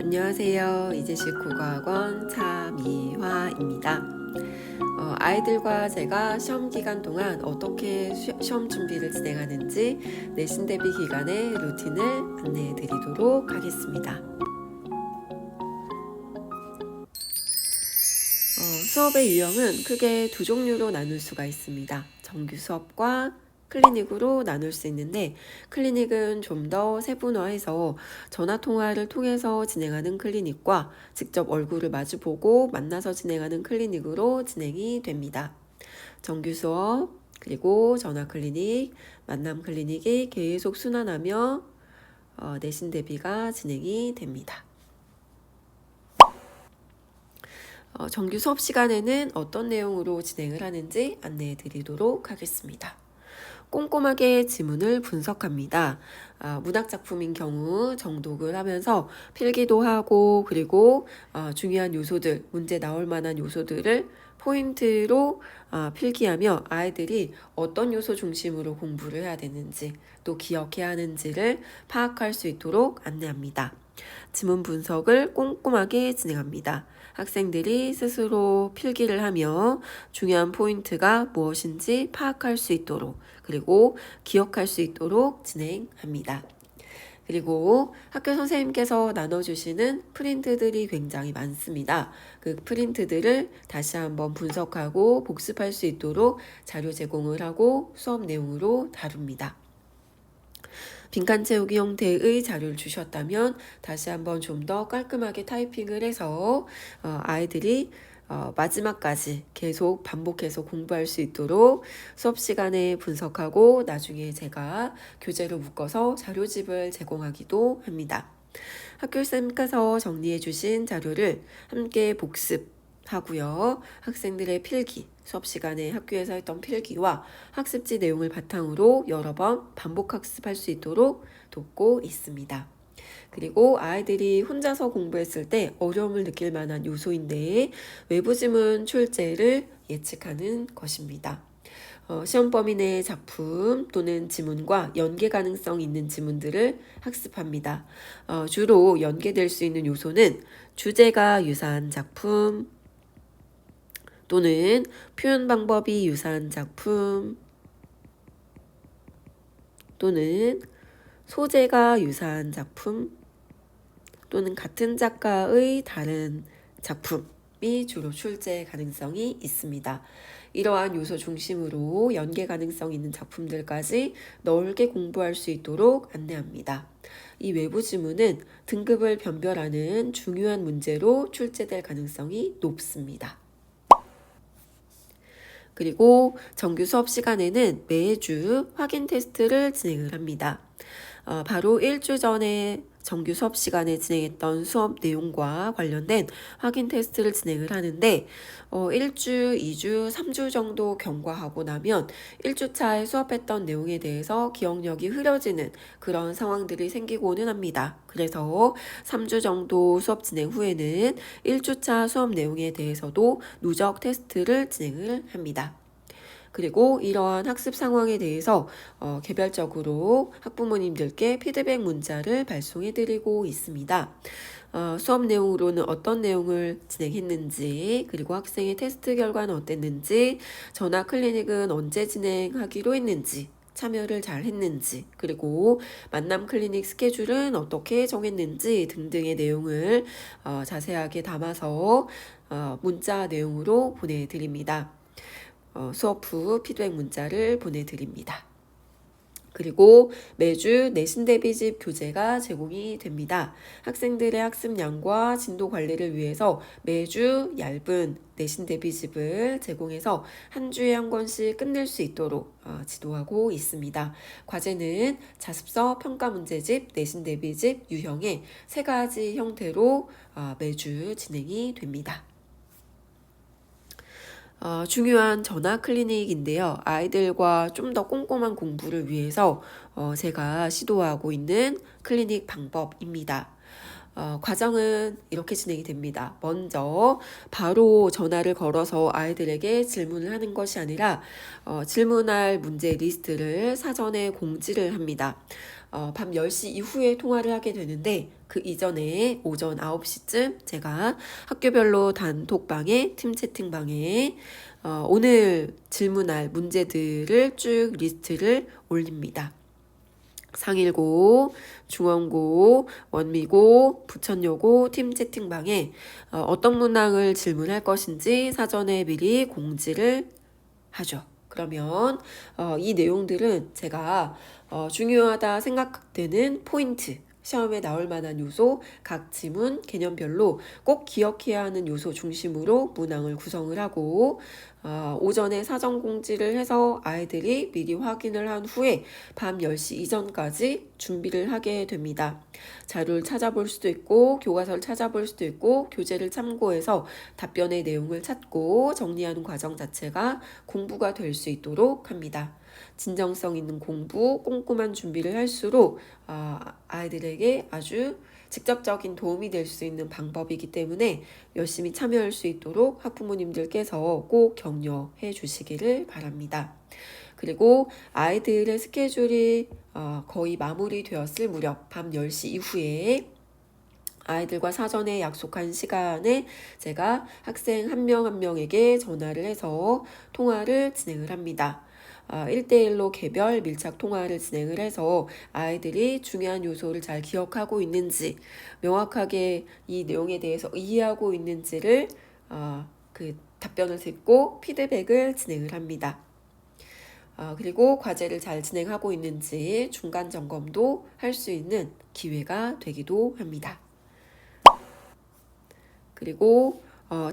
안녕하세요. 이재식 국어학원 차미화입니다. 아이들과 제가 시험 기간 동안 어떻게 시험 준비를 진행하는지 내신 대비 기간의 루틴을 안내해 드리도록 하겠습니다. 수업의 유형은 크게 두 종류로 나눌 수가 있습니다. 정규 수업과 클리닉으로 나눌 수 있는데, 클리닉은 좀 더 세분화해서 전화 통화를 통해서 진행하는 클리닉과 직접 얼굴을 마주보고 만나서 진행하는 클리닉으로 진행이 됩니다. 정규 수업, 그리고 전화 클리닉, 만남 클리닉이 계속 순환하며 내신 대비가 진행이 됩니다. 정규 수업 시간에는 어떤 내용으로 진행을 하는지 안내해 드리도록 하겠습니다. 꼼꼼하게 지문을 분석합니다. 문학작품인 경우 정독을 하면서 필기도 하고, 그리고 중요한 요소들, 문제 나올 만한 요소들을 포인트로 필기하며 아이들이 어떤 요소 중심으로 공부를 해야 되는지, 또 기억해야 하는지를 파악할 수 있도록 안내합니다. 지문 분석을 꼼꼼하게 진행합니다. 학생들이 스스로 필기를 하며 중요한 포인트가 무엇인지 파악할 수 있도록, 그리고 기억할 수 있도록 진행합니다. 그리고 학교 선생님께서 나눠주시는 프린트들이 굉장히 많습니다. 그 프린트들을 다시 한번 분석하고 복습할 수 있도록 자료 제공을 하고 수업 내용으로 다룹니다. 빈칸 채우기 형태의 자료를 주셨다면 다시 한번 좀 더 깔끔하게 타이핑을 해서 아이들이 마지막까지 계속 반복해서 공부할 수 있도록 수업 시간에 분석하고 나중에 제가 교재로 묶어서 자료집을 제공하기도 합니다. 학교쌤께서 정리해 주신 자료를 함께 복습하고요. 학생들의 필기, 수업 시간에 학교에서 했던 필기와 학습지 내용을 바탕으로 여러 번 반복 학습할 수 있도록 돕고 있습니다. 그리고 아이들이 혼자서 공부했을 때 어려움을 느낄 만한 요소인데 외부 지문 출제를 예측하는 것입니다. 시험 범위 내 작품 또는 지문과 연계 가능성 있는 지문들을 학습합니다. 주로 연계될 수 있는 요소는 주제가 유사한 작품 또는 표현 방법이 유사한 작품 또는 소재가 유사한 작품 또는 같은 작가의 다른 작품이 주로 출제 가능성이 있습니다. 이러한 요소 중심으로 연계 가능성 있는 작품들까지 넓게 공부할 수 있도록 안내합니다. 이 외부 지문은 등급을 변별하는 중요한 문제로 출제될 가능성이 높습니다. 그리고 정규 수업 시간에는 매주 확인 테스트를 진행을 합니다. 바로 일주 전에 정규 수업 시간에 진행했던 수업 내용과 관련된 확인 테스트를 진행을 하는데 1주, 2주, 3주 정도 경과하고 나면 1주차에 수업했던 내용에 대해서 기억력이 흐려지는 그런 상황들이 생기고는 합니다. 그래서 3주 정도 수업 진행 후에는 1주차 수업 내용에 대해서도 누적 테스트를 진행을 합니다. 그리고 이러한 학습 상황에 대해서 개별적으로 학부모님들께 피드백 문자를 발송해드리고 있습니다. 수업 내용으로는 어떤 내용을 진행했는지, 그리고 학생의 테스트 결과는 어땠는지, 전화 클리닉은 언제 진행하기로 했는지, 참여를 잘 했는지, 그리고 만남 클리닉 스케줄은 어떻게 정했는지 등등의 내용을 자세하게 담아서 문자 내용으로 보내드립니다. 수업 후 피드백 문자를 보내드립니다. 그리고 매주 내신 대비집 교재가 제공이 됩니다. 학생들의 학습량과 진도 관리를 위해서 매주 얇은 내신 대비집을 제공해서 한 주에 한 권씩 끝낼 수 있도록 지도하고 있습니다. 과제는 자습서, 평가 문제집, 내신 대비집, 유형의 3가지 형태로 매주 진행이 됩니다. 중요한 전화 클리닉인데요. 아이들과 좀 더 꼼꼼한 공부를 위해서 제가 시도하고 있는 클리닉 방법입니다. 과정은 이렇게 진행이 됩니다. 먼저 바로 전화를 걸어서 아이들에게 질문을 하는 것이 아니라 질문할 문제 리스트를 사전에 공지를 합니다. 밤 10시 이후에 통화를 하게 되는데 그 이전에 오전 9시쯤 제가 학교별로 단톡방에 팀 채팅방에 오늘 질문할 문제들을 쭉 리스트를 올립니다. 상일고, 중원고, 원미고, 부천여고 팀 채팅방에 어떤 문항을 질문할 것인지 사전에 미리 공지를 하죠. 그러면 이 내용들은 제가 중요하다 생각되는 포인트, 시험에 나올 만한 요소, 각 지문, 개념별로 꼭 기억해야 하는 요소 중심으로 문항을 구성을 하고 오전에 사전 공지를 해서 아이들이 미리 확인을 한 후에 밤 10시 이전까지 준비를 하게 됩니다. 자료를 찾아볼 수도 있고 교과서를 찾아볼 수도 있고 교재를 참고해서 답변의 내용을 찾고 정리하는 과정 자체가 공부가 될 수 있도록 합니다. 진정성 있는 공부, 꼼꼼한 준비를 할수록 아이들에게 아주 직접적인 도움이 될 수 있는 방법이기 때문에 열심히 참여할 수 있도록 학부모님들께서 꼭 격려해 주시기를 바랍니다. 그리고 아이들의 스케줄이 거의 마무리되었을 무렵 밤 10시 이후에 아이들과 사전에 약속한 시간에 제가 학생 한 명 한 명에게 전화를 해서 통화를 진행을 합니다. 1대1로 개별 밀착 통화를 진행을 해서 아이들이 중요한 요소를 잘 기억하고 있는지 명확하게 이 내용에 대해서 이해하고 있는지를 그 답변을 듣고 피드백을 진행을 합니다. 그리고 과제를 잘 진행하고 있는지 중간 점검도 할 수 있는 기회가 되기도 합니다. 그리고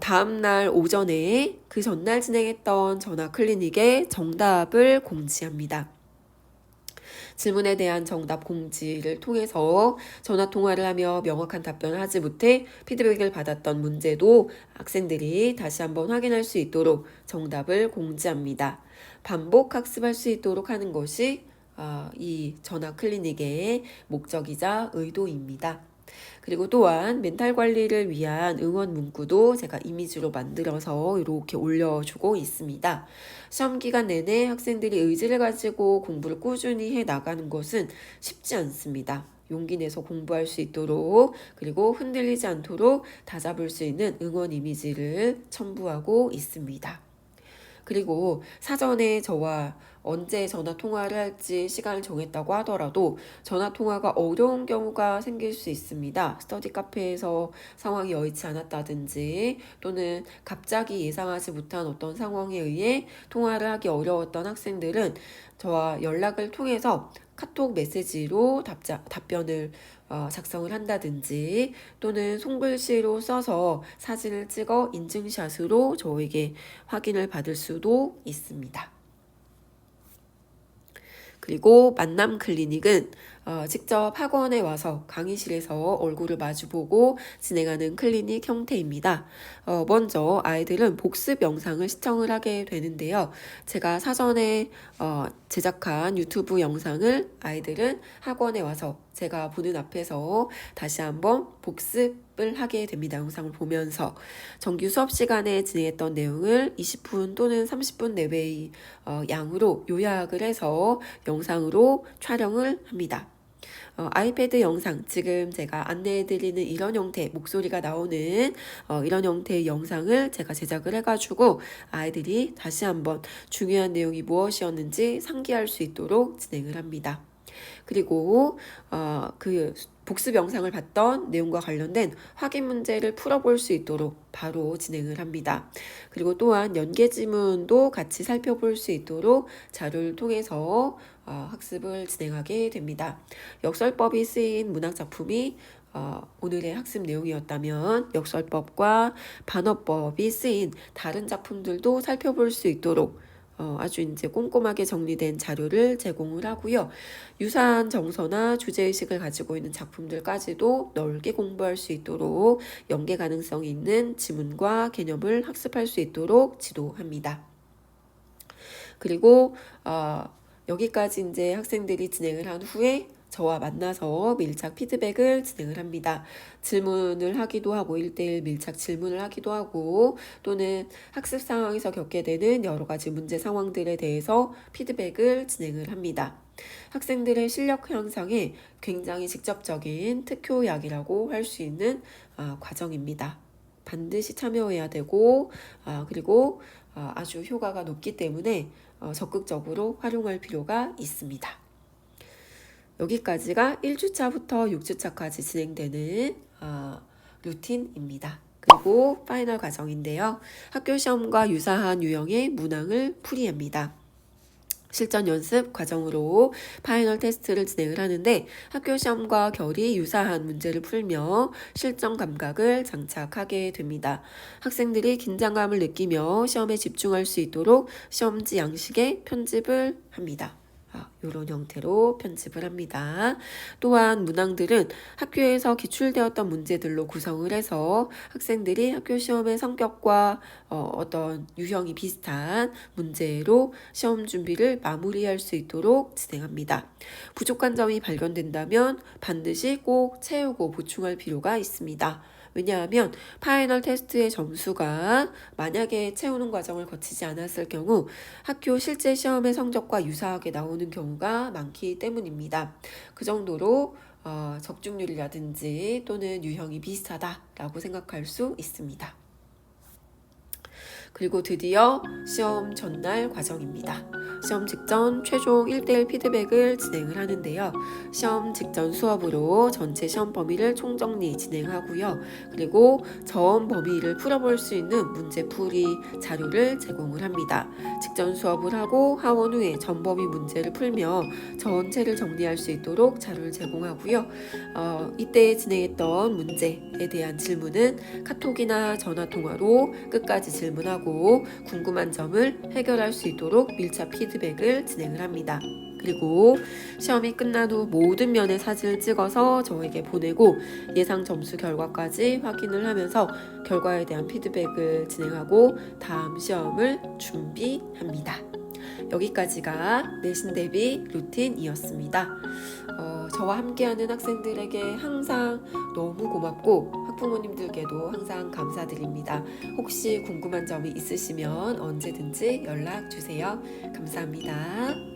다음날 오전에 그 전날 진행했던 전화 클리닉의 정답을 공지합니다. 질문에 대한 정답 공지를 통해서 전화 통화를 하며 명확한 답변을 하지 못해 피드백을 받았던 문제도 학생들이 다시 한번 확인할 수 있도록 정답을 공지합니다. 반복 학습할 수 있도록 하는 것이 이 전화 클리닉의 목적이자 의도입니다. 그리고 또한 멘탈 관리를 위한 응원 문구도 제가 이미지로 만들어서 이렇게 올려주고 있습니다. 시험 기간 내내 학생들이 의지를 가지고 공부를 꾸준히 해 나가는 것은 쉽지 않습니다. 용기 내서 공부할 수 있도록 그리고 흔들리지 않도록 다잡을 수 있는 응원 이미지를 첨부하고 있습니다. 그리고 사전에 저와 언제 전화 통화를 할지 시간을 정했다고 하더라도 전화 통화가 어려운 경우가 생길 수 있습니다. 스터디 카페에서 상황이 여의치 않았다든지 또는 갑자기 예상하지 못한 어떤 상황에 의해 통화를 하기 어려웠던 학생들은 저와 연락을 통해서 카톡 메시지로 답변을 작성을 한다든지 또는 손글씨로 써서 사진을 찍어 인증샷으로 저에게 확인을 받을 수도 있습니다. 그리고 만남 클리닉은 직접 학원에 와서 강의실에서 얼굴을 마주보고 진행하는 클리닉 형태입니다. 먼저 아이들은 복습 영상을 시청을 하게 되는데요. 제가 사전에 제작한 유튜브 영상을 아이들은 학원에 와서 제가 보는 앞에서 다시 한번 복습을 하게 됩니다. 영상을 보면서 정규 수업 시간에 진행했던 내용을 20분 또는 30분 내외의 양으로 요약을 해서 영상으로 촬영을 합니다. 아이패드 영상, 지금 제가 안내해드리는 이런 형태, 목소리가 나오는 이런 형태의 영상을 제가 제작을 해가지고 아이들이 다시 한번 중요한 내용이 무엇이었는지 상기할 수 있도록 진행을 합니다. 그리고 그 복습 영상을 봤던 내용과 관련된 확인 문제를 풀어볼 수 있도록 바로 진행을 합니다. 그리고 또한 연계 지문도 같이 살펴볼 수 있도록 자료를 통해서 학습을 진행하게 됩니다. 역설법이 쓰인 문학작품이 오늘의 학습 내용이었다면 역설법과 반어법이 쓰인 다른 작품들도 살펴볼 수 있도록 아주 이제 꼼꼼하게 정리된 자료를 제공을 하고요. 유사한 정서나 주제의식을 가지고 있는 작품들까지도 넓게 공부할 수 있도록 연계 가능성이 있는 지문과 개념을 학습할 수 있도록 지도합니다. 그리고 여기까지 이제 학생들이 진행을 한 후에 저와 만나서 밀착 피드백을 진행을 합니다. 질문을 하기도 하고 1대1 밀착 질문을 하기도 하고 또는 학습 상황에서 겪게 되는 여러 가지 문제 상황들에 대해서 피드백을 진행을 합니다. 학생들의 실력 향상에 굉장히 직접적인 특효약이라고 할 수 있는 과정입니다. 반드시 참여해야 되고 그리고 아주 효과가 높기 때문에 적극적으로 활용할 필요가 있습니다. 여기까지가 1주차부터 6주차까지 진행되는 루틴입니다. 그리고 파이널 과정인데요. 학교 시험과 유사한 유형의 문항을 풀이합니다. 실전 연습 과정으로 파이널 테스트를 진행을 하는데 학교 시험과 결이 유사한 문제를 풀며 실전 감각을 장착하게 됩니다. 학생들이 긴장감을 느끼며 시험에 집중할 수 있도록 시험지 양식에 편집을 합니다. 이런 형태로 편집을 합니다. 또한 문항들은 학교에서 기출되었던 문제들로 구성을 해서 학생들이 학교 시험의 성격과 어떤 유형이 비슷한 문제로 시험 준비를 마무리할 수 있도록 진행합니다. 부족한 점이 발견된다면 반드시 꼭 채우고 보충할 필요가 있습니다. 왜냐하면 파이널 테스트의 점수가 만약에 채우는 과정을 거치지 않았을 경우 학교 실제 시험의 성적과 유사하게 나오는 경우가 많기 때문입니다. 그 정도로 적중률이라든지 또는 유형이 비슷하다라고 생각할 수 있습니다. 그리고 드디어 시험 전날 과정입니다. 시험 직전 최종 1대1 피드백을 진행을 하는데요. 시험 직전 수업으로 전체 시험 범위를 총정리 진행하고요. 그리고 전 범위를 풀어볼 수 있는 문제풀이 자료를 제공을 합니다. 직전 수업을 하고 하원 후에 전 범위 문제를 풀며 전체를 정리할 수 있도록 자료를 제공하고요. 이때 진행했던 문제에 대한 질문은 카톡이나 전화통화로 끝까지 질문하고 궁금한 점을 해결할 수 있도록 밀착 피드백을 진행을 합니다. 그리고 시험이 끝난 후 모든 면의 사진을 찍어서 저에게 보내고 예상 점수 결과까지 확인을 하면서 결과에 대한 피드백을 진행하고 다음 시험을 준비합니다. 여기까지가 내신 대비 루틴이었습니다. 저와 함께하는 학생들에게 항상 너무 고맙고 학부모님들께도 항상 감사드립니다. 혹시 궁금한 점이 있으시면 언제든지 연락 주세요. 감사합니다.